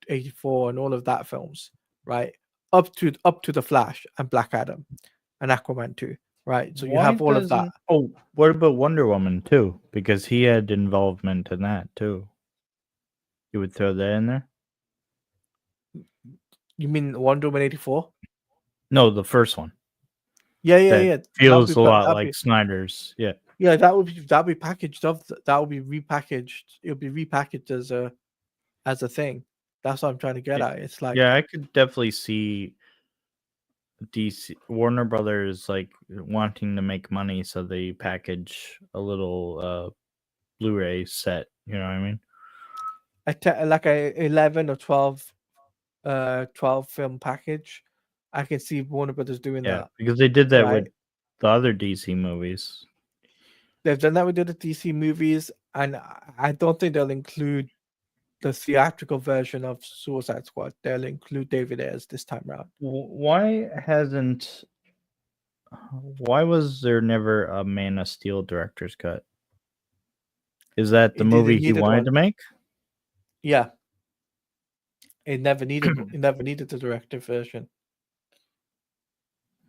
84, and all of that films, right? Up to the Flash and Black Adam and Aquaman 2, right? So you have all of that. Oh, what about Wonder Woman too? Because he had involvement in that too. You would throw that in there? You mean Wonder Woman 84? No, the first one. Yeah. Feels a lot like Snyder's. Yeah. Yeah, that'll be packaged up. That will be repackaged. It'll be repackaged as a thing. That's what I'm trying to get at. It's like, yeah, I could definitely see DC Warner Brothers like wanting to make money, so they package a little Blu-ray set. You know what I mean? like a 11 or 12 film package. I can see Warner Brothers doing that. Because they did that with the other DC movies. They've done that with the other DC movies, and I don't think they'll include the theatrical version of Suicide Squad. They'll include David Ayers this time around. Why was there never a Man of Steel director's cut? Is that the movie he wanted to make? Yeah. It never needed the director version.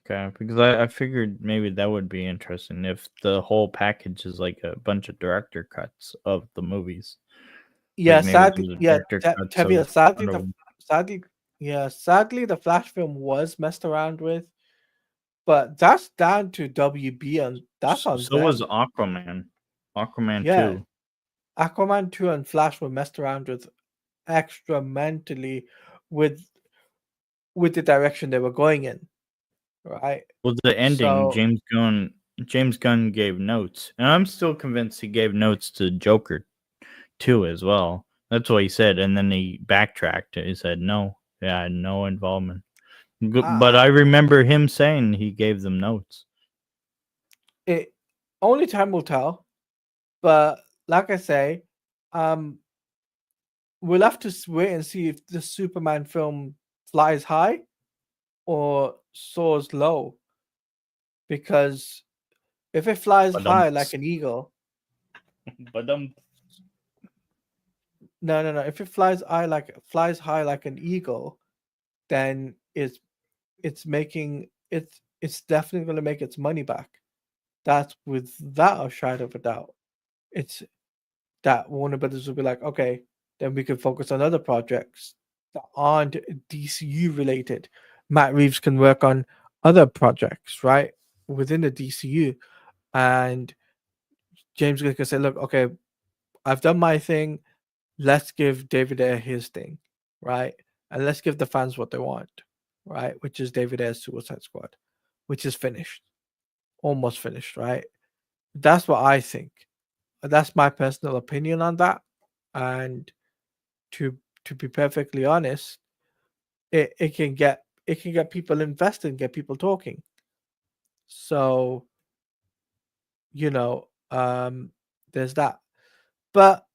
Okay, because I figured maybe that would be interesting if the whole package is like a bunch of director cuts of the movies. Yeah, like sadly, sadly, the Flash film was messed around with, but that's down to WB, and that's on. So was Aquaman. Aquaman 2. Aquaman 2 and Flash were messed around with experimentally with the direction they were going in. Right. Well, the ending, James Gunn gave notes, and I'm still convinced he gave notes to Joker 2 as well. That's what he said, and then he backtracked. He said no, no involvement. But I remember him saying he gave them notes. Only time will tell, but like I say, we'll have to wait and see if the Superman film flies high or soars low, because if it flies high like an eagle, no, if it flies high like an eagle, then it's definitely going to make its money back. That's without a shadow of a doubt. It's that Warner Brothers will be like, okay, then we can focus on other projects that aren't DCU related. Matt Reeves can work on other projects, right, within the DCU, and James Gunn can say, look, okay, I've done my thing. Let's give David Ayer his thing, right? And let's give the fans what they want, right? Which is David Ayer's Suicide Squad. which is finished, almost finished, right? That's what I think. That's my personal opinion on that. And to be perfectly honest, it can get people invested and get people talking. So, there's that. But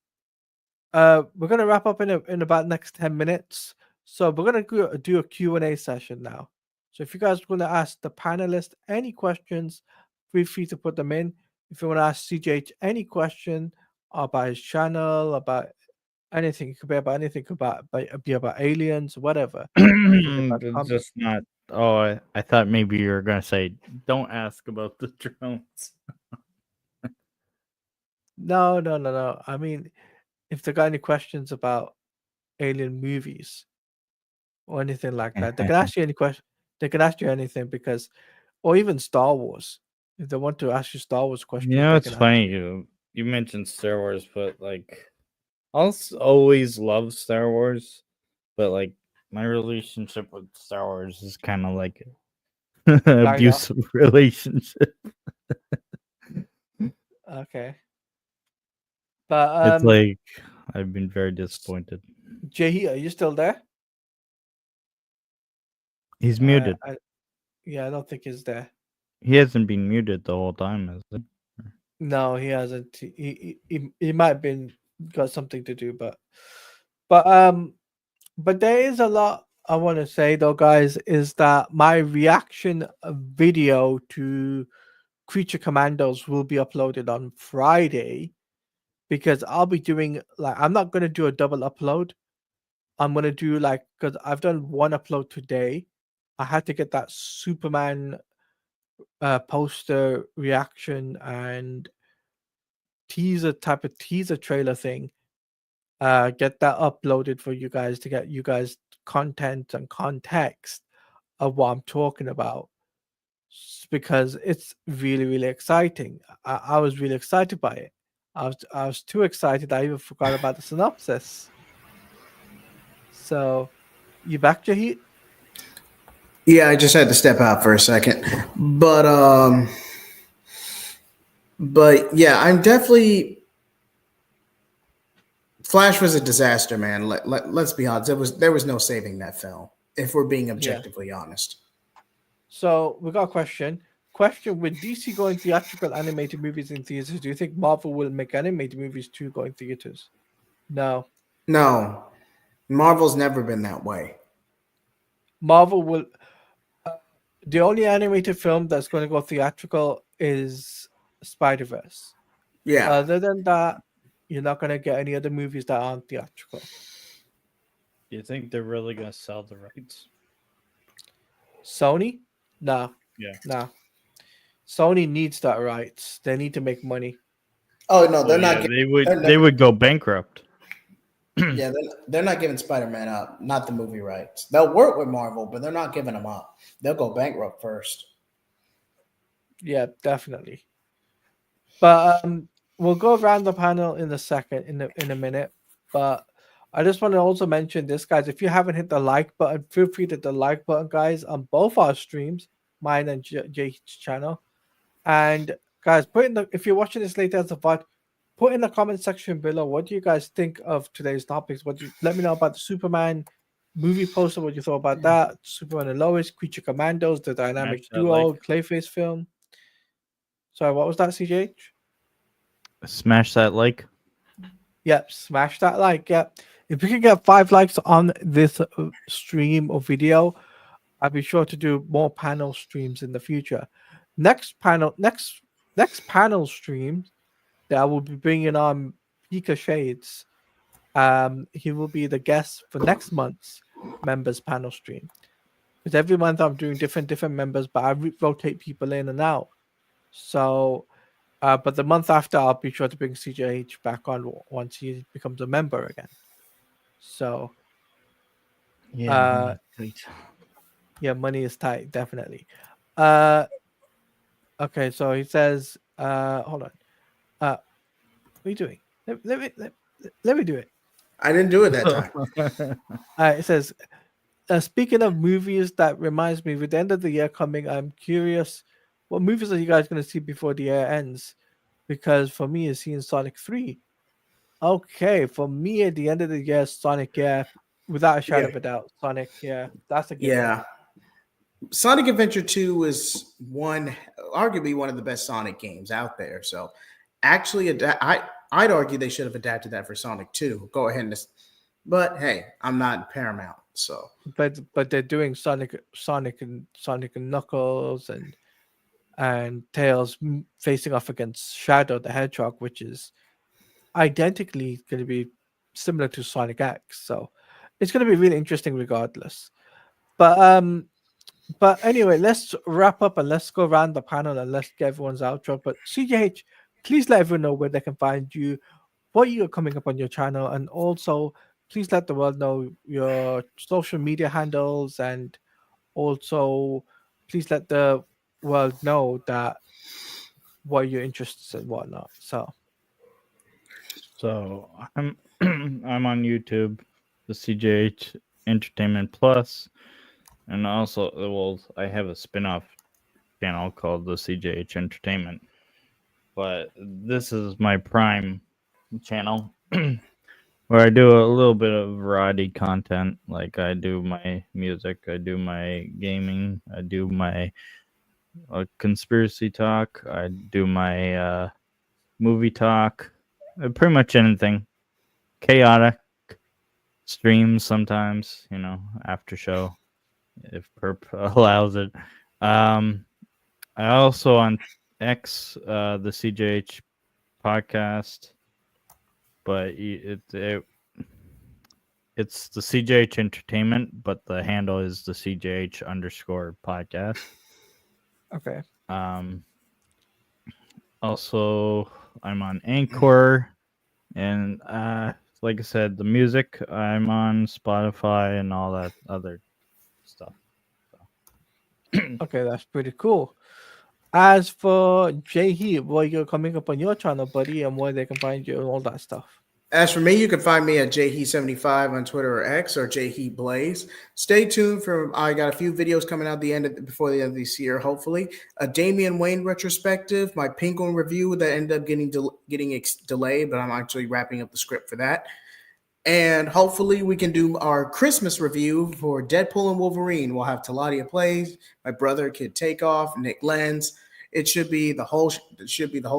we're gonna wrap up in about next 10 minutes. So we're gonna do a Q&A session now. So if you guys want to ask the panelists any questions, feel free to put them in. If you want to ask CJH any question about his channel, about anything, it could be about anything, be about aliens, whatever. It's just not. Oh, I thought maybe you were gonna say, "Don't ask about the drones." No. I mean, if they got any questions about alien movies or anything like that, they can ask you any question. They can ask you anything or even Star Wars. If they want to ask you Star Wars questions, It's funny you mentioned Star Wars, but like, I'll always love Star Wars, but like my relationship with Star Wars is kind of like an abusive relationship. Okay. But it's like I've been very disappointed. Jay, are you still there? He's muted. I don't think he's there. He hasn't been muted the whole time, has he? No, he hasn't. He might have been got something to do, but there is a lot I want to say though, guys. Is that my reaction video to Creature Commandos will be uploaded on Friday, because I'll be doing I'm not going to do a double upload. I'm going to do because I've done one upload today. I had to get that Superman poster reaction and teaser trailer thing. Get that uploaded for you guys to get you guys content and context of what I'm talking about, because it's really, really exciting. I was really excited by it. I was too excited I even forgot about the synopsis. So, you back, Jahid? Yeah, I just had to step out for a second, but yeah, I'm definitely. Flash was a disaster, man. Let's be honest. There was no saving that film, if we're being objectively honest. So we got a question. With DC going theatrical animated movies in theaters, do you think Marvel will make animated movies too going theaters? No. Marvel's never been that way. Marvel will. The only animated film that's going to go theatrical is Spider-Verse. Yeah. Other than that, you're not going to get any other movies that aren't theatrical. Do you think they're really going to sell the rights? Sony? No. Yeah. No. Sony needs that rights. They need to make money. Oh no, they're not. They would go bankrupt. Yeah, they're not giving Spider-Man up. Not the movie rights. They'll work with Marvel, but they're not giving them up. They'll go bankrupt first. Yeah, definitely. But we'll go around the panel in a minute. But I just want to also mention this, guys. If you haven't hit the like button, feel free to hit the like button, guys, on both our streams, mine and Jay's channel. And guys, if you're watching this later as a VOD, put in the comment section below what do you guys think of today's topics. Let me know about the Superman movie poster, what you thought about that, Superman and Lois, Creature Commandos, the dynamic duo, Clayface film. Sorry, what was that, CJH? Smash that like. Yep, smash that like. Yep. If we can get 5 likes on this stream or video, I'll be sure to do more panel streams in the future. Next panel stream that I will be bringing on 𝐂𝐓𝐇. He will be the guest for next month's members panel stream. Because every month I'm doing different members, but I rotate people in and out. So, but the month after, I'll be sure to bring CJH back on once he becomes a member again. So, yeah, money is tight, definitely. Okay, so he says, hold on. What are you doing? Let me do it. I didn't do it that time. It says, speaking of movies, that reminds me, with the end of the year coming, I'm curious, what movies are you guys going to see before the year ends? Because for me, it's seeing Sonic 3. Okay, for me, at the end of the year, Sonic, yeah, without a shadow of a doubt. Sonic, yeah, that's a given. Yeah. Sonic Adventure 2 is arguably one of the best Sonic games out there. So actually, I'd argue they should have adapted that for Sonic 2. Go ahead but hey, I'm not Paramount, so. But they're doing Sonic and Knuckles and Tails facing off against Shadow the Hedgehog, which is identically going to be similar to Sonic X. So it's going to be really interesting regardless. But anyway, let's wrap up and let's go around the panel and let's get everyone's outro. But CJH, please let everyone know where they can find you, what you're coming up on your channel, and also please let the world know your social media handles, and also please let the world know that what you're interested in and whatnot. So I'm I'm on YouTube, the CJH Entertainment Plus, and also I have a spin-off channel called the CJH Entertainment. But this is my prime channel where I do a little bit of variety content. Like I do my music, I do my gaming, I do my conspiracy talk, I do my movie talk, pretty much anything. Chaotic streams sometimes, after show if Perp allows it. I also on X, the CJH podcast, but it's the CJH Entertainment, but the handle is the CJH_podcast. Okay. Also, I'm on Anchor, and like I said, the music, I'm on Spotify and all that other stuff. Okay, that's pretty cool. As for 𝐂𝐓, what you're coming up on your channel, buddy, and where they can find you and all that stuff. As for me, you can find me at 𝐂𝐓75 on Twitter or X, or 𝐂𝐓Blaze. Stay tuned I got a few videos coming out before the end of this year, hopefully. A Damian Wayne retrospective, my Penguin review that ended up getting delayed, but I'm actually wrapping up the script for that. And hopefully we can do our Christmas review for Deadpool and Wolverine. We'll have TeladiaPlays, my brother 𝐂𝐓, Nick Lenz. It should be the whole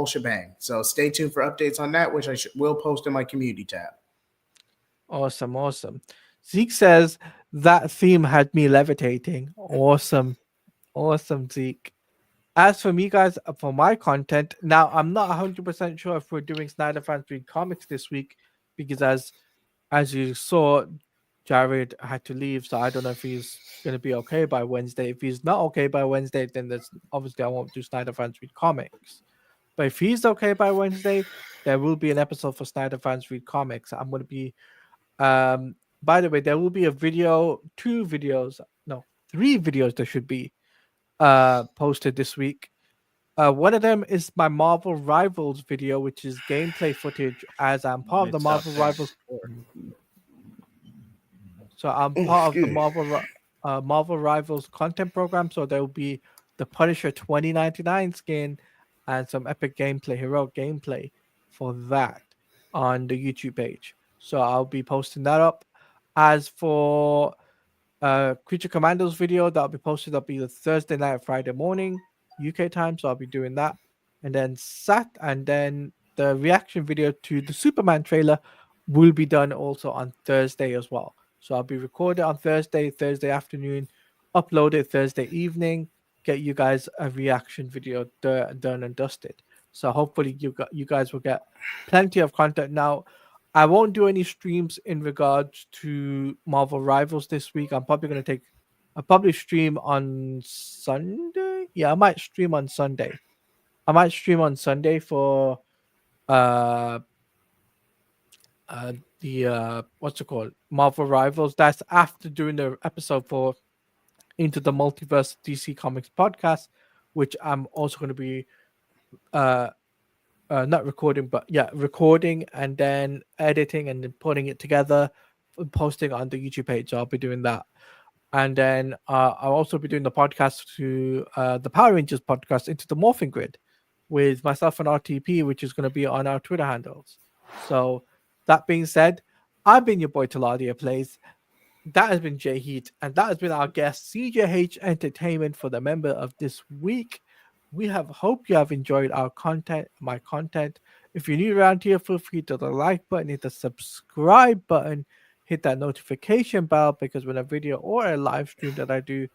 shebang. So stay tuned for updates on that, which I will post in my community tab. Awesome. Zeke says that theme had me levitating. Awesome, Zeke. As for me, guys, for my content, now I'm not 100% sure if we're doing Snyder Fans Read Comics this week, because as you saw, Jared had to leave, so I don't know if he's going to be okay by Wednesday. If he's not okay by Wednesday, then there's obviously I won't do Snyder Fans Read Comics. But if he's okay by Wednesday, there will be an episode for Snyder Fans Read Comics. I'm going to be, by the way, there will be a video, 3 videos there should be posted this week. One of them is my Marvel Rivals video, which is gameplay footage as I'm part of the Marvel Rivals. So I'm part of the Marvel Rivals content program. So there will be the Punisher 2099 skin and some epic gameplay, heroic gameplay for that on the YouTube page. So I'll be posting that up. As for Creature Commandos video, that'll be posted up either Thursday night or Friday morning UK time. So I'll be doing that. And then the reaction video to the Superman trailer will be done also on Thursday as well. So I'll be recorded on Thursday afternoon, upload it Thursday evening, get you guys a reaction video done and dusted. So hopefully you guys will get plenty of content. Now, I won't do any streams in regards to Marvel Rivals this week. I'll probably stream on Sunday. Yeah, I might stream on Sunday. For the what's it called, Marvel Rivals. That's after doing the episode for Into the Multiverse DC Comics podcast, which I'm also going to be not recording, but recording and then editing and then putting it together, posting on the YouTube page. So I'll be doing that. And then I'll also be doing the podcast to the Power Rangers podcast, Into the Morphing Grid, with myself and RTP, which is going to be on our Twitter handles. So that being said, I've been your boy TeladiaPlays. That has been J Heat, and that has been our guest CJH Entertainment for the member of this week. We hope you have enjoyed our content, my content. If you're new around here, feel free to the like button, hit the subscribe button, hit that notification bell, because when a video or a live stream that I do,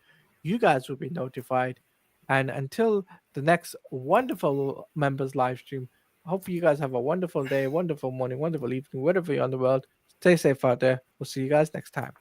you guys will be notified. And until the next wonderful members live stream, hopefully you guys have a wonderful day, wonderful morning, wonderful evening, wherever you're in the world. Stay safe out there. We'll see you guys next time.